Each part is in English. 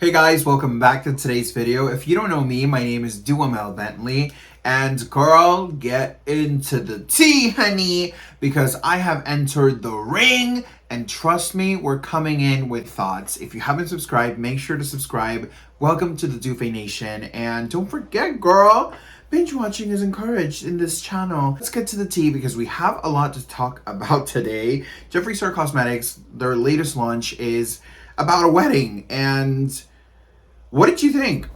Hey guys, welcome back to today's video. If you don't know me, my name is Duhamel Bentley, and girl, get into the tea, honey, because I have entered the ring, and trust me, we're coming in with thoughts. If you haven't subscribed, make sure to subscribe. Welcome to the Dufe Nation, and don't forget, girl, binge watching is encouraged in this channel. Let's get to the tea because we have a lot to talk about today. Jeffree Star Cosmetics, their latest launch is about a wedding, and what did you think?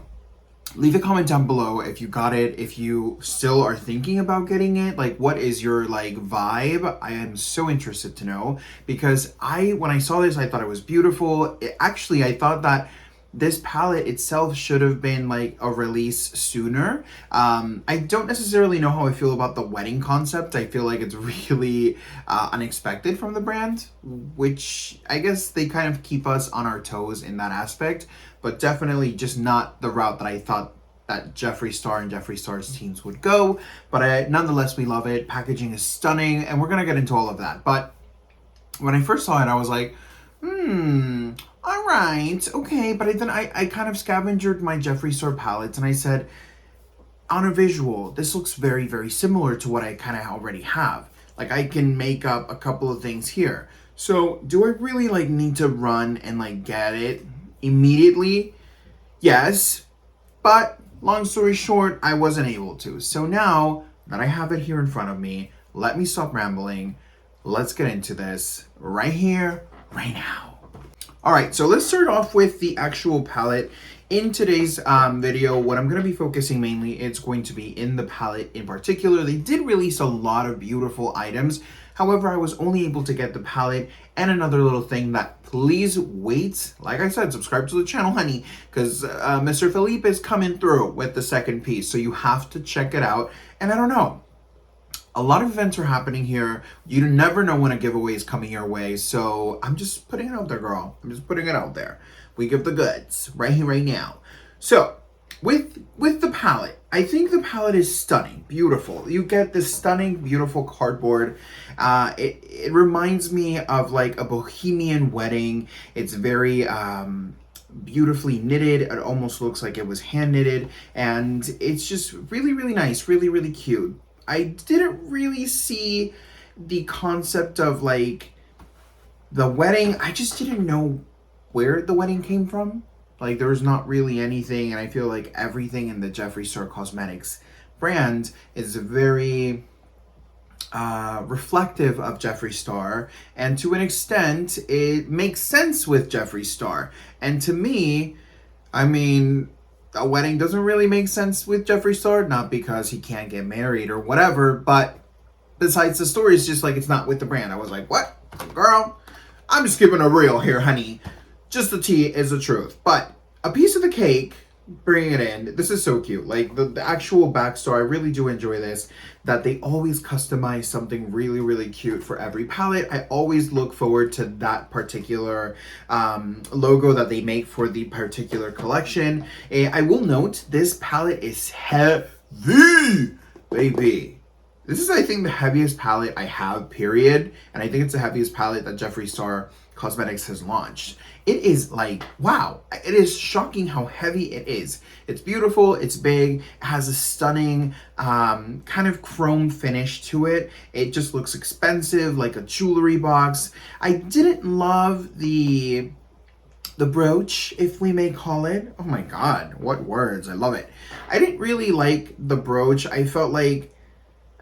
Leave a comment down below if you got it, if you still are thinking about getting it. Like, what is your vibe? I am so interested to know because when I saw this, I thought it was beautiful. I thought that this palette itself should have been a release sooner. I don't necessarily know how I feel about the wedding concept. I feel like it's really unexpected from the brand, which I guess they kind of keep us on our toes in that aspect, but definitely just not the route that I thought that Jeffree Star and Jeffree Star's teams would go. But nonetheless, we love it. Packaging is stunning, and we're gonna get into all of that. But when I first saw it, I was like, all right, okay. But then I kind of scavenged my Jeffree Star palettes, and I said, on a visual, this looks very, very similar to what I kind of already have. Like, I can make up a couple of things here. So do I really need to run and get it immediately? Yes, but long story short, I wasn't able to. So now that I have it here in front of me, let me stop rambling. Let's get into this right here, right now. All right, so let's start off with the actual palette. In today's video, what I'm going to be focusing mainly, it's going to be in the palette in particular. They did release a lot of beautiful items. However, I was only able to get the palette and another little thing that please wait. Like I said, subscribe to the channel, honey, because Mr. Philippe is coming through with the second piece. So you have to check it out. And I don't know, a lot of events are happening here. You never know when a giveaway is coming your way. So I'm just putting it out there, girl. I'm just putting it out there. We give the goods right here, right now. So with the palette, I think the palette is stunning, beautiful. You get this stunning, beautiful cardboard. It reminds me of a bohemian wedding. It's very beautifully knitted. It almost looks like it was hand knitted, and it's just really, really nice, really, really cute. I didn't really see the concept of the wedding. I just didn't know where the wedding came from. There was not really anything, and I feel like everything in the Jeffree Star Cosmetics brand is very reflective of Jeffree Star, and to an extent, it makes sense with Jeffree Star. And to me, I mean, a wedding doesn't really make sense with Jeffree Star, not because he can't get married or whatever, but besides the story, it's just it's not with the brand. I was like, what? Girl, I'm just keeping it real here, honey. Just the tea is the truth. But a piece of the cake, bringing it in, this is so cute. The actual backstory, I really do enjoy this, that they always customize something really, really cute for every palette. I always look forward to that particular logo that they make for the particular collection. I will note, this palette is heavy, baby. This is, I think, the heaviest palette I have, period. And I think it's the heaviest palette that Jeffree Star Cosmetics has launched. It is wow. It is shocking how heavy it is. It's beautiful, it's big, it has a stunning kind of chrome finish to it. It just looks expensive, like a jewelry box. I didn't love the brooch, if we may call it. Oh my god, what words. I love it. I didn't really like the brooch. I felt like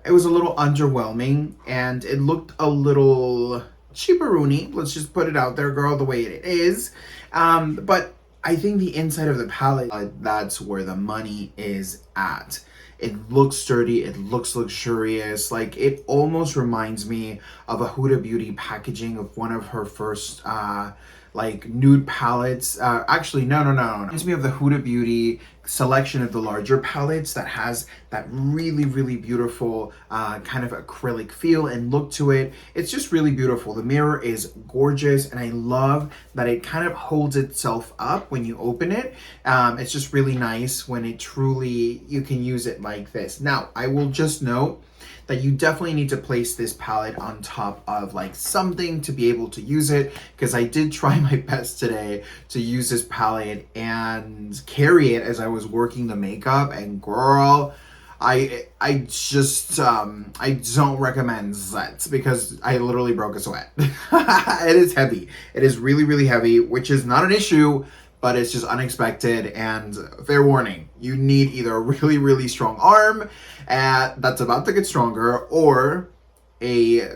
it was a little underwhelming, and it looked a little cheaperoony. Let's just put it out there, girl, the way it is. But I think the inside of the palette, that's where the money is at. It looks sturdy, it looks luxurious. It almost reminds me of a Huda Beauty packaging of one of her first nude palettes. Actually, no. It reminds me of the Huda Beauty selection of the larger palettes that has that really, really beautiful kind of acrylic feel and look to it. It's just really beautiful. The mirror is gorgeous, and I love that it kind of holds itself up when you open it. It's just really nice when it truly, you can use it like this. Now, I will just note, that you definitely need to place this palette on top of like something to be able to use it, because I did try my best today to use this palette and carry it as I was working the makeup, and girl, I just I don't recommend that because I literally broke a sweat. It is heavy. It is really, really heavy, which is not an issue, but it's just unexpected. And fair warning, you need either a really, really strong arm that's about to get stronger, or a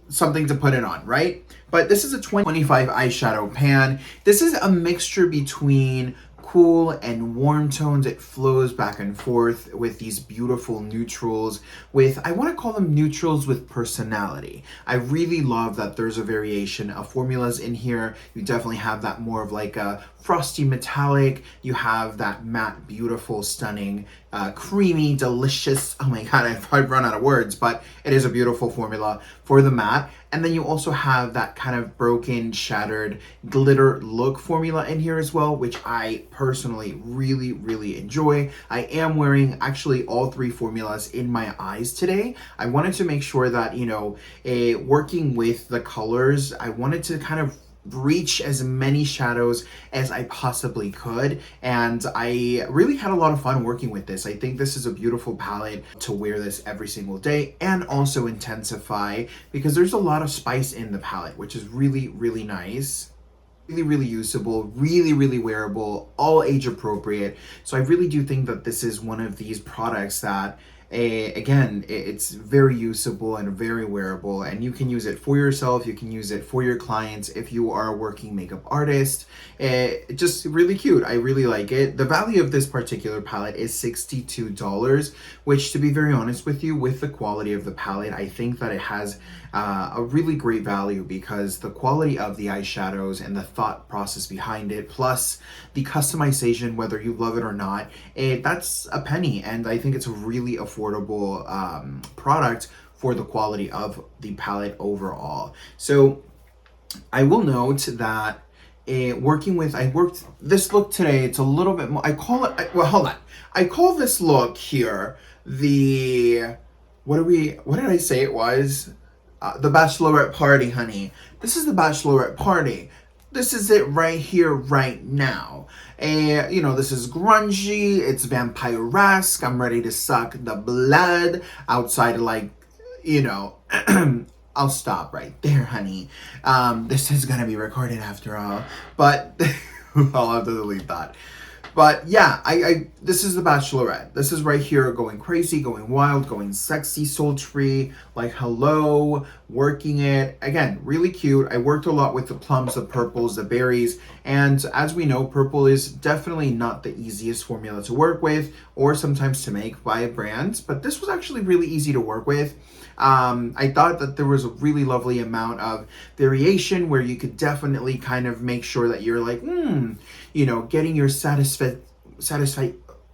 something to put it on, right? But this is a 25 eyeshadow pan. This is a mixture between cool and warm tones. It flows back and forth with these beautiful neutrals with, I want to call them neutrals with personality. I really love that there's a variation of formulas in here. You definitely have that more of like a frosty metallic. You have that matte, beautiful, stunning, creamy, delicious. Oh my God, I've run out of words, but it is a beautiful formula for the matte. And then you also have that kind of broken, shattered glitter look formula in here as well, which I personally really, really enjoy. I am wearing actually all three formulas in my eyes today. I wanted to make sure that, you know, working with the colors, I wanted to kind of reach as many shadows as I possibly could, and I really had a lot of fun working with this. I think this is a beautiful palette to wear this every single day and also intensify, because there's a lot of spice in the palette, which is really, really nice. Really, really usable, really, really wearable, all age appropriate. So I really do think that this is one of these products that again, it's very usable and very wearable, and you can use it for yourself, you can use it for your clients if you are a working makeup artist. Just really cute. I really like it. The value of this particular palette is $62, which, to be very honest with you, with the quality of the palette, I think that it has a really great value, because the quality of the eyeshadows and the thought process behind it, plus the customization, whether you love it or not, that's a penny, and I think it's a really affordable product for the quality of the palette overall. So I will note that I worked this look today. It's a little bit more, I call it, well, hold on. I call this look here the, what did I say it was? The bachelorette party, honey. This is the bachelorette party. This is it right here, right now. You know, this is grungy, it's vampire-esque. I'm ready to suck the blood outside of, like, you know, I'll stop right there, honey. This is gonna be recorded after all, but I'll have to delete that. But yeah, this is the bachelorette. This is right here, going crazy, going wild, going sexy, sultry, like hello, working it. Again, really cute. I worked a lot with the plums, the purples, the berries, and as we know, purple is definitely not the easiest formula to work with or sometimes to make by brands, but this was actually really easy to work with. I thought that there was a really lovely amount of variation where you could definitely kind of make sure that you're like, you know, getting your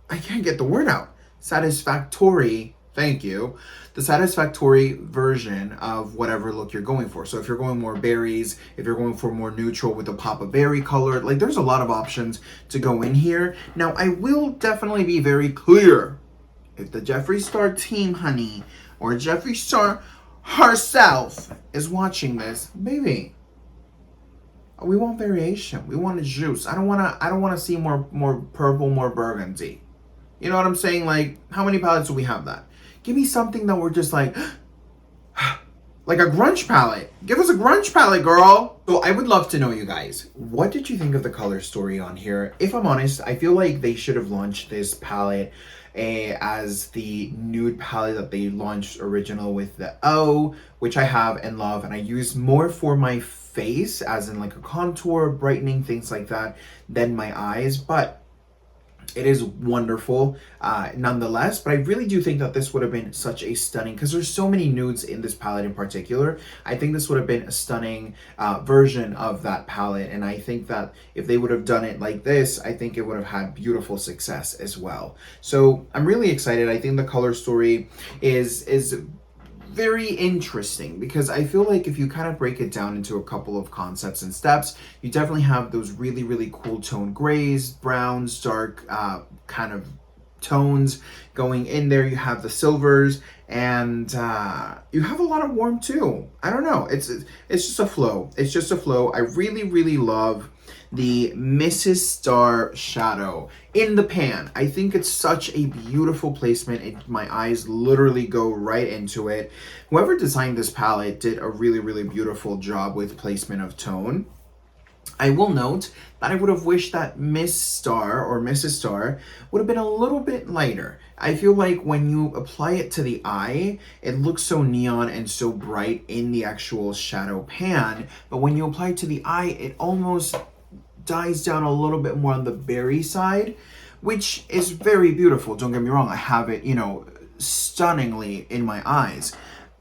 I can't get the word out. Satisfactory, thank you. The satisfactory version of whatever look you're going for. So if you're going more berries, if you're going for more neutral with a pop of berry color, like there's a lot of options to go in here. Now, I will definitely be very clear. If the Jeffree Star team, honey, or Jeffree Star herself is watching this, baby, we want variation. We want a juice. I don't wanna see more purple, more burgundy. You know what I'm saying? Like, how many palettes do we have that? Give me something that we're just like like a grunge palette. Give us a grunge palette, girl. So I would love to know, you guys, what did you think of the color story on here? If I'm honest, I feel like they should have launched this palette as the nude palette that they launched original with the O, which I have and love, and I use more for my face, as in like a contour, brightening, things like that, than my eyes, but it is wonderful nonetheless. But I really do think that this would have been such a stunning, because there's so many nudes in this palette in particular. I think this would have been a stunning version of that palette, and I think that if they would have done it like this, I think it would have had beautiful success as well. So I'm really excited. I think the color story is very interesting, because I feel like if you kind of break it down into a couple of concepts and steps, you definitely have those really, really cool tone grays, browns, dark kind of tones going in there. You have the silvers, and you have a lot of warm too. I don't know. It's just a flow. It's just a flow. I really love the Mrs. Star shadow in the pan. I think it's such a beautiful placement. My eyes literally go right into it. Whoever designed this palette did a really beautiful job with placement of tone. I will note that I would have wished that Miss Star or Mrs. Star would have been a little bit lighter. I feel like when you apply it to the eye, it looks so neon and so bright in the actual shadow pan, but when you apply it to the eye, it almost dies down a little bit more on the berry side, which is very beautiful. Don't get me wrong, I have it, stunningly in my eyes.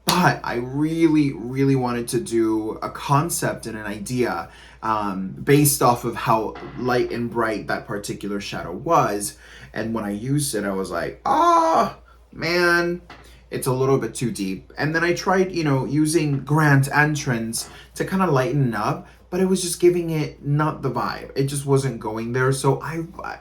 But I really wanted to do a concept and an idea based off of how light and bright that particular shadow was. And when I used it, I was like, man, it's a little bit too deep. And then I tried, using Grand Entrance to kind of lighten it up, but it was just giving it not the vibe. It just wasn't going there. So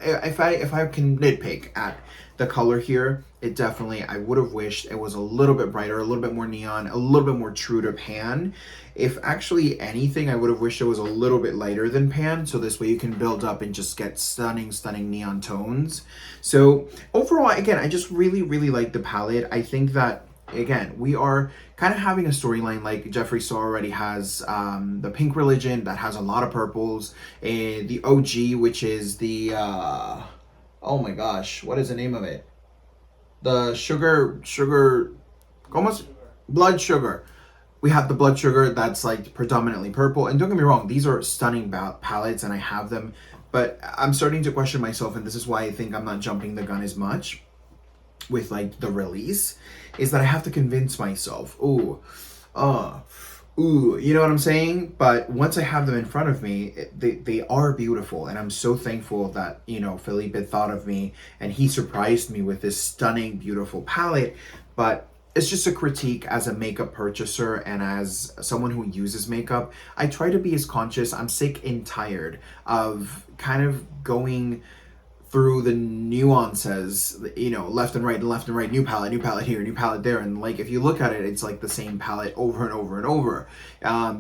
if I can nitpick at the color here, it definitely, I would have wished it was a little bit brighter, a little bit more neon, a little bit more true to pan. If actually anything, I would have wished it was a little bit lighter than pan, so this way you can build up and just get stunning neon tones. So overall, again, I just really like the palette. I think that, again, we are kind of having a storyline like Jeffree Star already has the Pink Religion that has a lot of purples, the OG, which is the oh my gosh, what is the name of it? The sugar, almost blood sugar. We have the blood sugar that's like predominantly purple. And don't get me wrong, these are stunning palettes and I have them. But I'm starting to question myself, and this is why I think I'm not jumping the gun as much with like the release, is that I have to convince myself, you know what I'm saying? But once I have them in front of me, they are beautiful. And I'm so thankful that, Felipe thought of me and he surprised me with this stunning, beautiful palette. But it's just a critique as a makeup purchaser and as someone who uses makeup. I try to be as conscious. I'm sick and tired of kind of going through the nuances, left and right, new palette here, new palette there. And like, if you look at it, it's like the same palette over and over and over.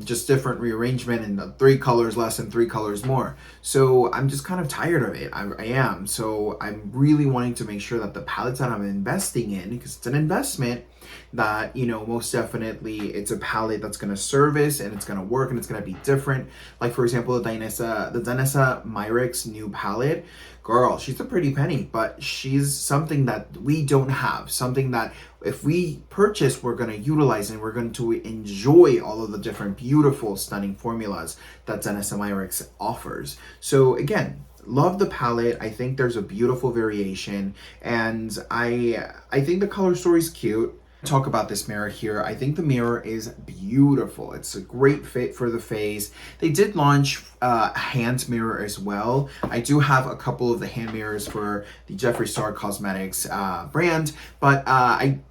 Just different rearrangement and 3 colors less and 3 colors more. So I'm just kind of tired of it. I am. So I'm really wanting to make sure that the palettes that I'm investing in, because it's an investment, that, most definitely it's a palette that's going to service and it's going to work and it's going to be different. Like, for example, the Danessa Myricks new palette. Girl, she's a pretty penny, but she's something that we don't have. Something that if we purchase, we're going to utilize and we're going to enjoy all of the different beautiful, stunning formulas that Danessa Myricks offers. So again, love the palette. I think there's a beautiful variation, and I think the color story is cute. Talk about this mirror here. I think the mirror is beautiful. It's a great fit for the face. They did launch a hand mirror as well. I do have a couple of the hand mirrors for the Jeffree Star Cosmetics brand, but I'm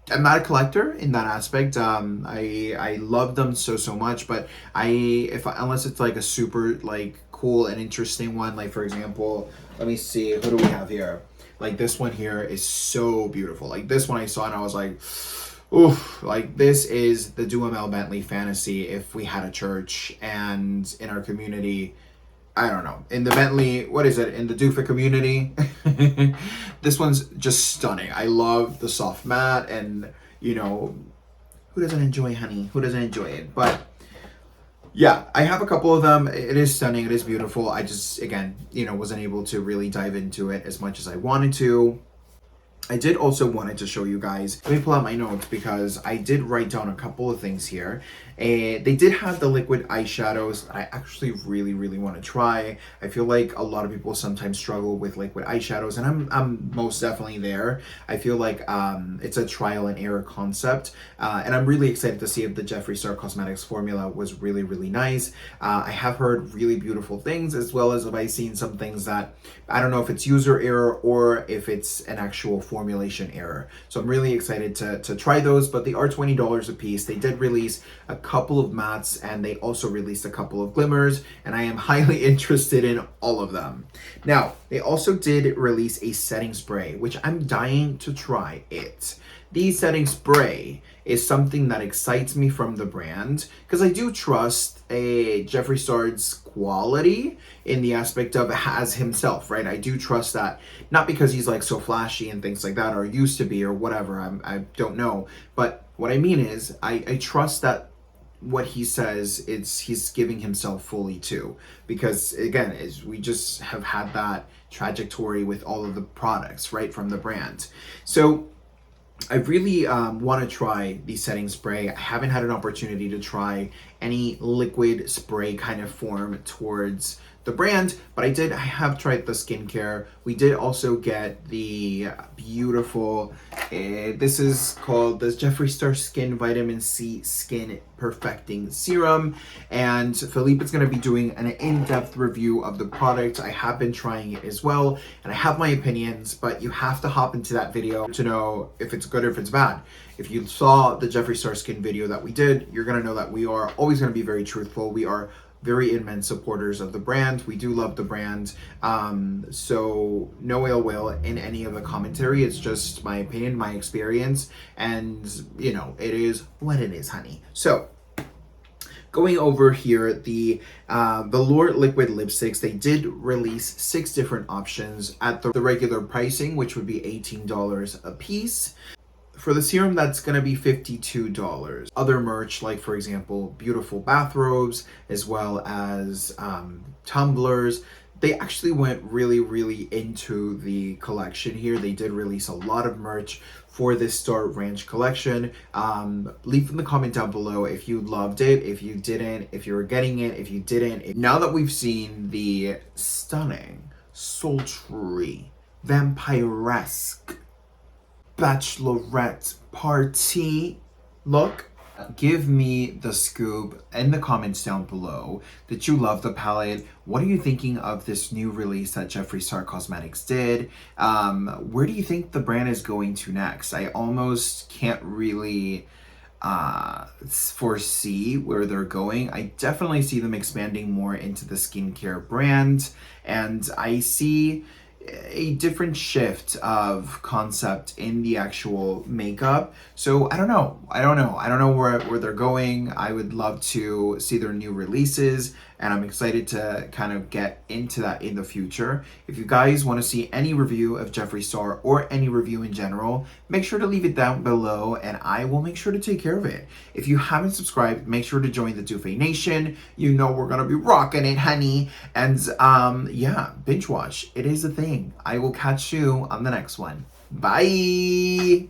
not a collector in that aspect. I love them so much, but unless it's like a super like cool and interesting one, like for example, let me see, who do we have here? Like this one here is so beautiful. Like this one I saw and I was like, oof, like this is the Duhamel Bentley fantasy if we had a church and in our community, I don't know, in the Bentley, what is it, in the Dufa community. This one's just stunning. I love the soft matte and, who doesn't enjoy honey? Who doesn't enjoy it? But yeah, I have a couple of them. It is stunning. It is beautiful. I just, again, wasn't able to really dive into it as much as I wanted to. I did also wanted to show you guys, let me pull out my notes because I did write down a couple of things here. They did have the liquid eyeshadows that I actually really want to try. I feel like a lot of people sometimes struggle with liquid eyeshadows, and I'm most definitely there. I feel like it's a trial and error concept, and I'm really excited to see if the Jeffree Star Cosmetics formula was really nice. I have heard really beautiful things, as well as I've seen some things that I don't know if it's user error or if it's an actual formulation error. So I'm really excited to try those, but they are $20 a piece. They did release a couple of mattes and they also released a couple of glimmers, and I am highly interested in all of them. Now, they also did release a setting spray, which I'm dying to try it. The setting spray is something that excites me from the brand because I do trust a Jeffree Star's quality in the aspect of as himself, right? I do trust that, not because he's like so flashy and things like that, or used to be, or whatever. I don't know, but what I mean is I trust that what he says, he's giving himself fully to, because again, is we just have had that trajectory with all of the products, right, from the brand. So I really want to try the setting spray. I haven't had an opportunity to try any liquid spray kind of form towards the brand, but I have tried the skincare. We did also get the beautiful, this is called the Jeffree Star Skin Vitamin C Skin Perfecting Serum, and Philippe is going to be doing an in-depth review of the product. I have been trying it as well, and I have my opinions, but you have to hop into that video to know if it's good or if it's bad. If you saw the Jeffree Star Skin video that we did, you're going to know that we are always going to be very truthful. We are very immense supporters of the brand. We do love the brand. So no ill will in any of the commentary. It's just my opinion, my experience, and you know, it is what it is, honey. So going over here, the Velour liquid lipsticks, they did release 6 different options at the regular pricing, which would be $18 a piece. For the serum, that's going to be $52. Other merch, like for example, beautiful bathrobes, as well as tumblers, they actually went really into the collection here. They did release a lot of merch for this Star Ranch collection. Leave in the comment down below if you loved it, if you didn't, if you were getting it, if you didn't. Now that we've seen the stunning, sultry, vampiresque bachelorette party look, give me the scoop in the comments down below that you love the palette. What are you thinking of this new release that Jeffree Star Cosmetics did? Where do you think the brand is going to next? I almost can't really foresee where they're going. I definitely see them expanding more into the skincare brand, and I see a different shift of concept in the actual makeup. So I don't know where they're going. I would love to see their new releases, and I'm excited to kind of get into that in the future. If you guys want to see any review of Jeffree Star or any review in general, make sure to leave it down below and I will make sure to take care of it. If you haven't subscribed, make sure to join the Doofay Nation. You know we're gonna be rocking it, honey. And yeah, binge watch. It is a thing. I will catch you on the next one. Bye.